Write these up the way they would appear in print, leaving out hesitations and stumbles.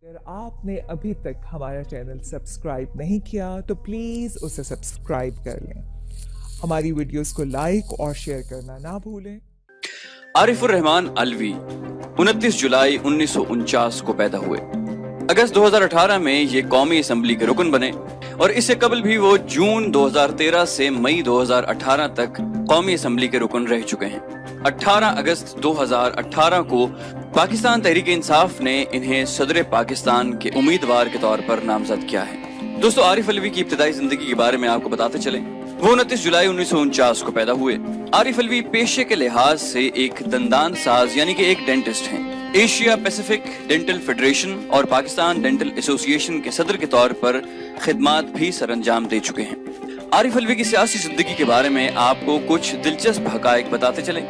اگر آپ نے ابھی تک ہمارا چینل سبسکرائب نہیں کیا تو پلیز اسے سبسکرائب کر لیں. ہماری ویڈیوز کو لائک اور شیئر کرنا نہ بھولیں. عارف الرحمان علوی 29 جولائی 1949 کو پیدا ہوئے. اگست 2018 میں یہ قومی اسمبلی کے رکن بنے اور اس سے قبل بھی وہ جون 2013 سے مئی 2018 تک قومی اسمبلی کے رکن رہ چکے ہیں. 18 اگست 2018 کو پاکستان تحریک انصاف نے انہیں صدر پاکستان کے امیدوار کے طور پر نامزد کیا ہے. دوستو، عارف علوی کی ابتدائی زندگی کے بارے میں آپ کو بتاتے چلیں. وہ 29 جولائی 1949 کو پیدا ہوئے. عارف علوی پیشے کے لحاظ سے ایک دندان ساز یعنی کہ ایک ڈینٹسٹ ہیں. ایشیا پیسیفک ڈینٹل فیڈریشن اور پاکستان ڈینٹل ایسوسی ایشن کے صدر کے طور پر خدمات بھی سر انجام دے چکے ہیں. عارف علوی کی سیاسی زندگی کے بارے میں آپ کو کچھ دلچسپ حقائق بتاتے چلیں.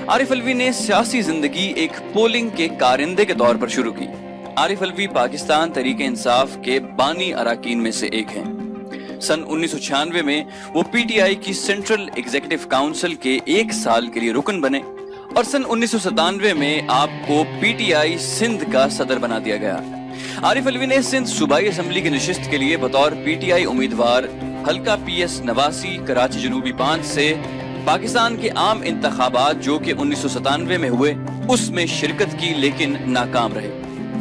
عارف علوی نے سیاسی زندگی ایک پولنگ کے کارندے کے طور پر شروع کی. عارف علوی پاکستان تحریک انصاف کے بانی اراکین میں سے ایک ہیں. سن 1996 میں وہ پی ٹی آئی کی سینٹرل ایگزیکٹو کاؤنسل کے 1 سال کے لیے رکن بنے اور سن 1997 میں آپ کو پی ٹی آئی سندھ کا صدر بنا دیا گیا. عارف علوی نے سندھ صوبائی اسمبلی کی نشست کے لیے بطور پی ٹی آئی امیدوار حلقہ پی ایس 89 کراچی جنوبی 5 سے پاکستان کے عام انتخابات جو کہ 1997 میں ہوئے اس میں شرکت کی لیکن ناکام رہے.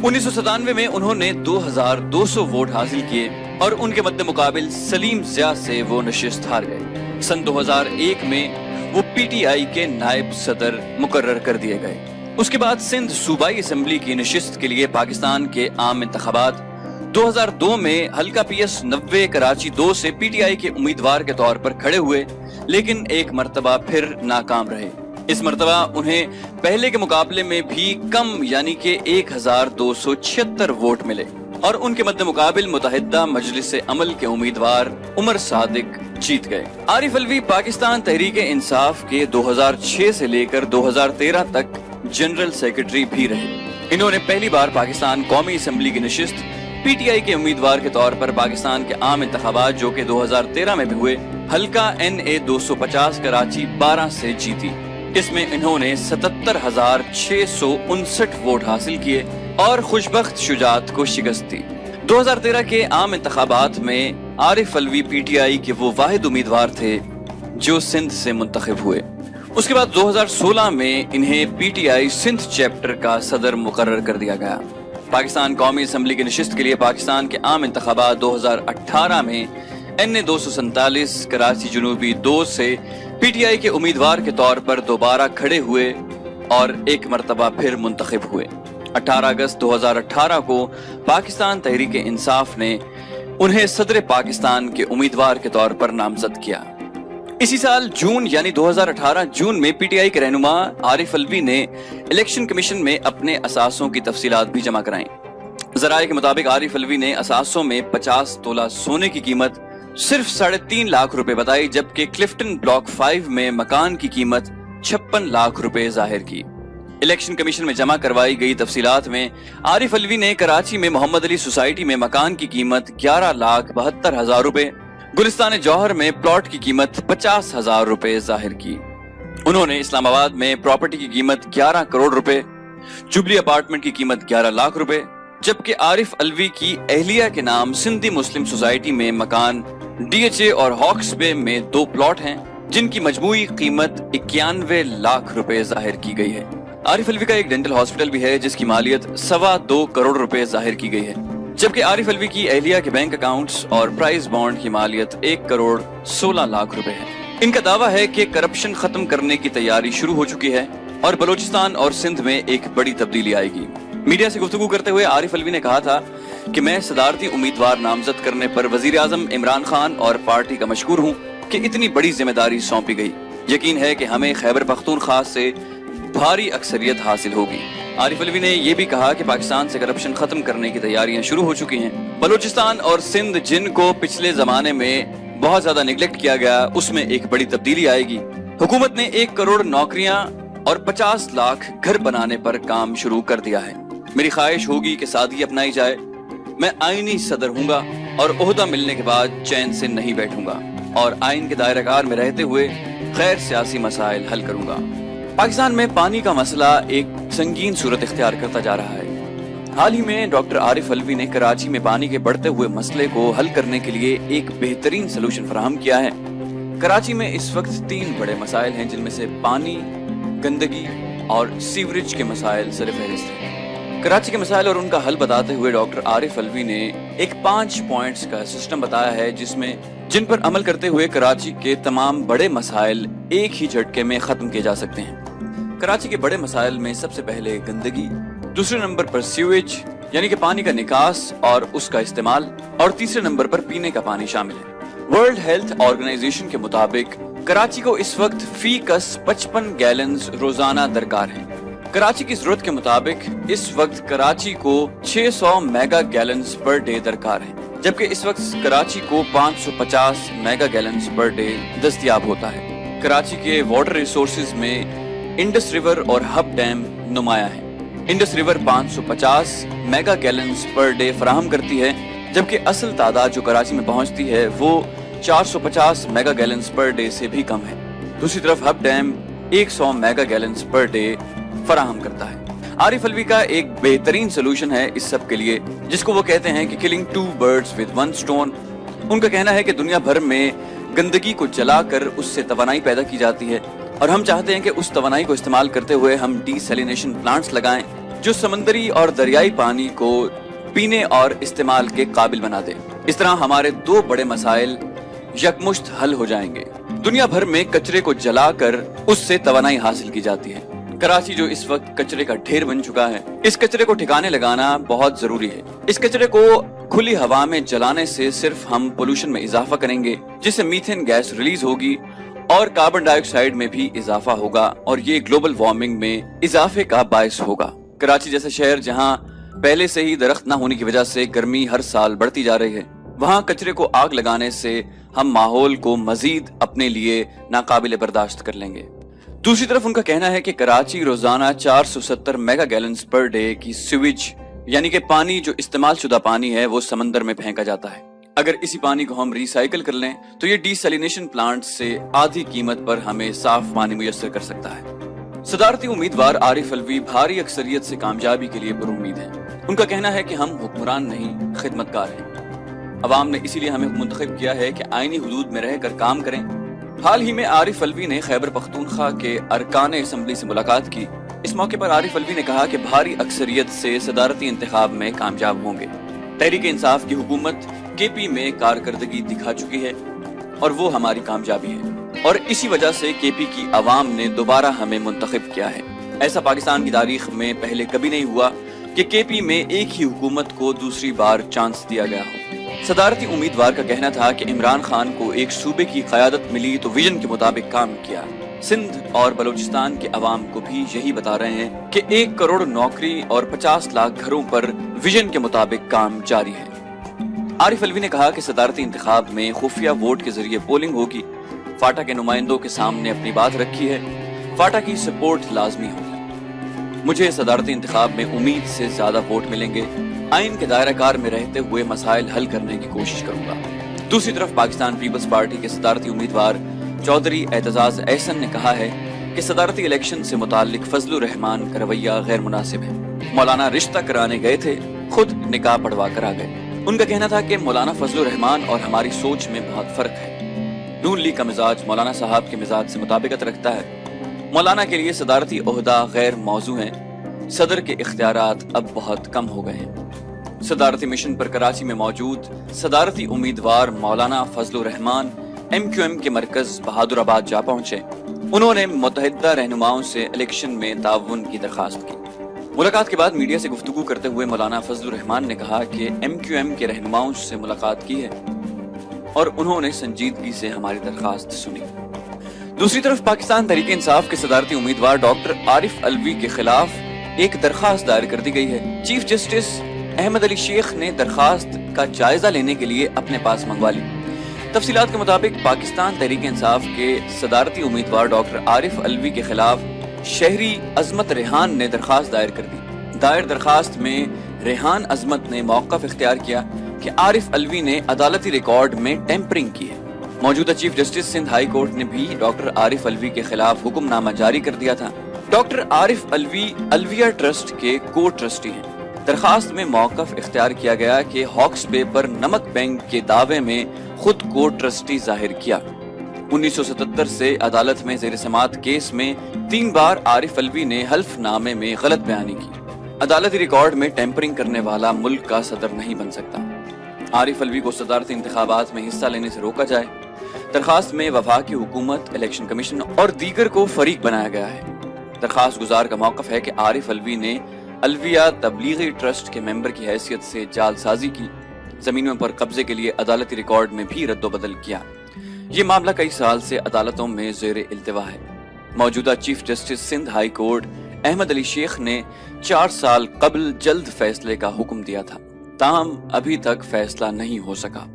1997 میں انہوں نے 2200 ووٹ حاصل کیے اور ان کے مد مقابل سلیم ضیاء سے وہ نشست ہار گئے. سن 2001 میں وہ پی ٹی آئی کے نائب صدر مقرر کر دیے گئے. اس کے بعد سندھ صوبائی اسمبلی کی نشست کے لیے پاکستان کے عام انتخابات 2002 میں حلقہ پی ایس 90 کراچی 2 سے پی ٹی آئی کے امیدوار کے طور پر کھڑے ہوئے لیکن ایک مرتبہ پھر ناکام رہے. اس مرتبہ انہیں پہلے کے مقابلے میں بھی کم یعنی کہ 1276 ووٹ ملے اور ان کے مد مقابل متحدہ مجلس عمل کے امیدوار عمر صادق جیت گئے. عارف علوی پاکستان تحریک انصاف کے 2006 سے لے کر 2013 تک جنرل سیکرٹری بھی رہے. انہوں نے پہلی بار پاکستان قومی اسمبلی کی نشست پی ٹی آئی کے امیدوار کے طور پر پاکستان کے عام انتخابات جو کہ 2013 میں بھی ہوئے حلقہ این اے 250 کراچی 12 سے جیتی. اس میں انہوں نے 77,659 ووٹ حاصل کیے اور خوشبخت شجاعت کو شکست دی. 2013 کے عام انتخابات میں Arif Alvi P T I کے وہ واحد امیدوار تھے جو سندھ سے منتخب ہوئے. اس کے بعد 2016 میں انہیں P T I Sindh chapter کا صدر مقرر کر دیا گیا. پاکستان قومی اسمبلی کی نشست کے لیے پاکستان کے عام انتخابات 2018 میں این اے 247 کراچی جنوبی 2 سے پی ٹی آئی کے امیدوار کے طور پر دوبارہ کھڑے ہوئے اور ایک مرتبہ پھر منتخب ہوئے. 18 اگست 2018 کو پاکستان تحریک انصاف نے انہیں صدر پاکستان کے امیدوار کے طور پر نامزد کیا. اسی سال جون یعنی 2018 جون میں پی ٹی آئی کے رہنما عارف علوی نے الیکشن کمیشن میں اپنے اثاثوں کی تفصیلات بھی جمع کرائیں. ذرائع کے مطابق عارف علوی نے اثاثوں میں 50 تولہ سونے کی قیمت صرف 3.5 لاکھ روپے بتائی جبکہ کلفٹن بلاک 5 میں مکان کی قیمت 56 لاکھ روپے ظاہر کی. الیکشن کمیشن میں جمع کروائی گئی تفصیلات میں عارف علوی نے کراچی میں محمد علی سوسائٹی میں مکان کی قیمت 11,72,000 روپے، گلستان جوہر میں پلاٹ کی قیمت 50,000 روپے ظاہر کی. انہوں نے اسلام آباد میں پراپرٹی کی قیمت 11 کروڑ روپے، جبلی اپارٹمنٹ کی قیمت 11 لاکھ روپے، جبکہ عارف علوی کی اہلیہ کے نام سندھی مسلم سوسائٹی میں مکان ڈی ایچ اے اور ہاکس بے میں 2 پلاٹ ہیں جن کی مجموعی قیمت 91 لاکھ روپے ظاہر کی گئی ہے. عارف علوی کا ایک ڈینٹل ہاسپٹل بھی ہے جس کی مالیت 2.25 کروڑ روپے ظاہر کی گئی ہے، جبکہ عارف علوی کی اہلیہ کے بینک اکاؤنٹس اور پرائز بانڈ کی مالیت 1 کروڑ 16 لاکھ روپے ہے. ان کا دعویٰ ہے کہ کرپشن ختم کرنے کی تیاری شروع ہو چکی ہے اور بلوچستان اور سندھ میں ایک بڑی تبدیلی آئے گی. میڈیا سے گفتگو کرتے ہوئے عارف علوی نے کہا تھا کہ میں صدارتی امیدوار نامزد کرنے پر وزیر اعظم عمران خان اور پارٹی کا مشکور ہوں کہ اتنی بڑی ذمہ داری سونپی گئی. یقین ہے کہ ہمیں خیبر پختونخوا سے بھاری اکثریت حاصل ہوگی. عارف علوی نے یہ بھی کہا کہ پاکستان سے کرپشن ختم کرنے کی تیاریاں شروع ہو چکی ہیں. بلوچستان اور سندھ جن کو پچھلے زمانے میں بہت زیادہ نیگلیکٹ کیا گیا اس میں ایک بڑی تبدیلی آئے گی. حکومت نے 1 کروڑ نوکریاں اور 50 لاکھ گھر بنانے پر کام شروع کر دیا ہے. میری خواہش ہوگی کہ سادگی اپنائی جائے. میں آئینی صدر ہوں گا اور عہدہ ملنے کے بعد چین سے نہیں بیٹھوں گا اور آئین کے دائرہ کار میں رہتے ہوئے غیر سیاسی مسائل حل کروں گا. پاکستان میں پانی کا مسئلہ ایک سنگین صورت اختیار کرتا جا رہا ہے. حال ہی میں ڈاکٹر عارف الوی نے کراچی میں پانی کے بڑھتے ہوئے مسئلے کو حل کرنے کے لیے ایک بہترین سلوشن فراہم کیا ہے۔ کراچی میں اس وقت 3 بڑے مسائل ہیں جن میں سے پانی، گندگی اور سیوریج کے مسائل سر فہرست ہیں۔ کراچی کے مسائل اور ان کا حل بتاتے ہوئے ڈاکٹر عارف الوی نے ایک 5 پوائنٹس کا سسٹم بتایا ہے جن پر عمل کرتے ہوئے کراچی کے تمام بڑے مسائل ایک ہی جھٹکے میں ختم کیے جا سکتے ہیں۔ کراچی کے بڑے مسائل میں سب سے پہلے گندگی، دوسرے نمبر پر سیویج یعنی کہ پانی کا نکاس اور اس کا استعمال، اور تیسرے نمبر پر پینے کا پانی شامل ہے۔ ورلڈ ہیلتھ آرگنائزیشن کے مطابق کراچی کو اس وقت فی کس 55 گیلنز روزانہ درکار ہیں۔ کراچی کی ضرورت کے مطابق اس وقت کراچی کو 600 میگا گیلنز پر ڈے درکار ہیں، جبکہ اس وقت کراچی کو 550 میگا گیلنز پر ڈے دستیاب ہوتا ہے۔ کراچی کے واٹر ریسورسز میں انڈس ریور اور ہب ڈیم نمایاں ہیں۔ Indus river 550 mega gallons per day فراہم کرتی ہے، جبکہ اصل تعداد جو کراچی میں پہنچتی ہے وہ 450 میگا گیلنز پر ڈے سے بھی کم ہے۔ دوسری طرف Hub dam 100 mega gallons per day فراہم کرتا ہے۔ عارف الوی کا ایک بہترین سلوشن ہے اس سب کے لیے، جس کو وہ کہتے ہیں کہ killing 2 birds with 1 stone۔ ان کا کہنا ہے کہ دنیا بھر میں گندگی کو جلا کر اس سے توانائی پیدا کی جاتی ہے، اور ہم چاہتے ہیں کہ اس توانائی کو استعمال کرتے ہوئے ہم ڈی سیلینیشن پلانٹس لگائیں جو سمندری اور دریائی پانی کو پینے اور استعمال کے قابل بنا دے۔ اس طرح ہمارے 2 بڑے مسائل یکمشت حل ہو جائیں گے۔ دنیا بھر میں کچرے کو جلا کر اس سے توانائی حاصل کی جاتی ہے۔ کراچی جو اس وقت کچرے کا ڈھیر بن چکا ہے، اس کچرے کو ٹھکانے لگانا بہت ضروری ہے۔ اس کچرے کو کھلی ہوا میں جلانے سے صرف ہم پولوشن میں اضافہ کریں گے، جس سے میتھین گیس ریلیز ہوگی اور کاربن ڈائی آکسائیڈ میں بھی اضافہ ہوگا، اور یہ گلوبل وارمنگ میں اضافے کا باعث ہوگا۔ کراچی جیسے شہر جہاں پہلے سے ہی درخت نہ ہونے کی وجہ سے گرمی ہر سال بڑھتی جا رہی ہے، وہاں کچرے کو آگ لگانے سے ہم ماحول کو مزید اپنے لیے ناقابل برداشت کر لیں گے۔ دوسری طرف ان کا کہنا ہے کہ کراچی روزانہ 470 میگا گیلنز پر ڈے کی سیویج یعنی کہ پانی جو استعمال شدہ پانی ہے وہ سمندر میں پھینکا جاتا ہے۔ اگر اسی پانی کو ہم ریسائیکل کر لیں تو یہ ڈی سیلینیشن پلانٹ سے آدھی قیمت پر ہمیں صاف پانی میسر کر سکتا ہے۔ صدارتی امیدوار عارف الوی بھاری اکثریت سے کامیابی کے لیے پر امید ہیں۔ ان کا کہنا ہے کہ ہم حکمران نہیں، خدمتگار ہیں۔ عوام نے اسی لیے ہمیں منتخب کیا ہے کہ آئینی حدود میں رہ کر کام کریں۔ حال ہی میں عارف الوی نے خیبر پختونخوا کے ارکان اسمبلی سے ملاقات کی۔ اس موقع پر عارف الوی نے کہا کہ بھاری اکثریت سے صدارتی انتخاب میں کامیاب ہوں گے۔ تحریک انصاف کی حکومت کے پی میں کارکردگی دکھا چکی ہے اور وہ ہماری کامیابی ہے، اور اسی وجہ سے کے پی کی عوام نے دوبارہ ہمیں منتخب کیا ہے۔ ایسا پاکستان کی تاریخ میں پہلے کبھی نہیں ہوا کہ کے پی میں ایک ہی حکومت کو دوسری بار چانس دیا گیا ہو۔ صدارتی امیدوار کا کہنا تھا کہ عمران خان کو ایک صوبے کی قیادت ملی تو ویژن کے مطابق کام کیا۔ سندھ اور بلوچستان کے عوام کو بھی یہی بتا رہے ہیں کہ 1 کروڑ نوکری اور 50 لاکھ گھروں پر ویژن کے مطابق کام جاری ہے۔ عارف الوی نے کہا کہ صدارتی انتخاب میں خفیہ ووٹ کے ذریعے پولنگ ہوگی۔ فاٹا کے نمائندوں کے سامنے اپنی بات رکھی ہے، فاٹا کی سپورٹ لازمی ہوگی۔ مجھے صدارتی انتخاب میں امید سے زیادہ ووٹ ملیں گے۔ آئین کے دائرہ کار میں رہتے ہوئے مسائل حل کرنے کی کوشش کروں گا۔ دوسری طرف پاکستان پیپلز پارٹی کے صدارتی امیدوار چودھری اعتزاز احسن نے کہا ہے کہ صدارتی الیکشن سے متعلق فضل الرحمان کا رویہ غیر مناسب ہے۔ مولانا رشتہ کرانے گئے تھے، خود نکاح پڑھوا کر آ گئے۔ ان کا کہنا تھا کہ مولانا فضل الرحمان اور ہماری سوچ میں بہت فرق ہے۔ نون لیگ کا مزاج مولانا صاحب کے مزاج سے مطابقت رکھتا ہے۔ مولانا کے لیے صدارتی عہدہ غیر موزوں ہے۔ صدر کے اختیارات اب بہت کم ہو گئے ہیں۔ صدارتی مشن پر کراچی میں موجود صدارتی امیدوار مولانا فضل الرحمان ایم کیو ایم کے مرکز بہادر آباد جا پہنچے۔ انہوں نے متحدہ رہنماؤں سے الیکشن میں تعاون کی درخواست کی۔ ملاقات کے بعد میڈیا سے گفتگو کرتے ہوئے مولانا فضل الرحمان نے کہا کہ ایم کیو ایم کے رہنماؤں سے ملاقات کی ہے اور انہوں نے سنجیدگی سے ہماری درخواست سنی۔ دوسری طرف پاکستان تحریک انصاف کے صدارتی امیدوار ڈاکٹر عارف الوی کے خلاف ایک درخواست دائر کر دی گئی ہے۔ چیف جسٹس احمد علی شیخ نے درخواست کا جائزہ لینے کے لیے اپنے پاس منگوا لی۔ تفصیلات کے مطابق پاکستان تحریک انصاف کے صدارتی امیدوار ڈاکٹر عارف الوی کے خلاف شہری عظمت ریحان نے درخواست دائر کر دی۔ دائر درخواست میں ریحان عظمت نے موقف اختیار کیا کہ عارف الوی نے عدالتی ریکارڈ میں ٹیمپرنگ کی ہے۔ موجودہ chief justice Sindh high court نے بھی ڈاکٹر عارف الوی کے خلاف حکم نامہ جاری کر دیا تھا۔ ڈاکٹر عارف الوی الویہ ٹرسٹ کے کو ٹرسٹی ہیں۔ درخواست میں موقف اختیار کیا گیا کہ ہاکس بے پر نمک بینک کے دعوے میں خود کو ٹرسٹی ظاہر کیا۔ 1977 سے عدالت میں زیر سماعت کیس میں 3 بار عارف الوی نے حلف نامے میں غلط بیانی کی۔ عدالتی ریکارڈ میں ٹیمپرنگ کرنے والا ملک کا صدر نہیں بن سکتا۔ عارف الوی کو صدارتی انتخابات میں حصہ لینے سے روکا جائے۔ درخواست میں وفاقی حکومت، الیکشن کمیشن اور دیگر کو فریق بنایا گیا ہے۔ درخواست گزار کا موقف ہے کہ عارف الوی نے الویہ تبلیغی ٹرسٹ کے ممبر کی حیثیت سے جعل سازی کی، زمینوں پر قبضے کے لیے عدالتی ریکارڈ میں بھی رد و بدل کیا۔ یہ معاملہ کئی سال سے عدالتوں میں زیر التوا ہے۔ موجودہ chief justice Sindh high court Ahmed Ali Shaikh نے 4 سال قبل جلد فیصلے کا حکم دیا تھا، تاہم ابھی تک فیصلہ نہیں ہو سکا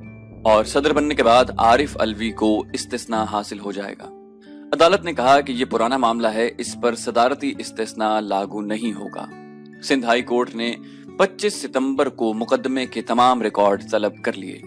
اور صدر بننے کے بعد عارف الوی کو استثناء حاصل ہو جائے گا۔ عدالت نے کہا کہ یہ پرانا معاملہ ہے، اس پر صدارتی استثناء لاگو نہیں ہوگا۔ سندھ ہائی کورٹ نے 25 ستمبر کو مقدمے کے تمام ریکارڈ طلب کر لیے۔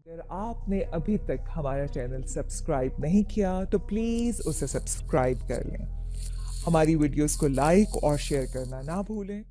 اگر آپ نے ابھی تک ہمارا چینل سبسکرائب نہیں کیا تو پلیز اسے سبسکرائب کر لیں۔ ہماری ویڈیوز کو لائک اور شیئر کرنا نہ بھولیں۔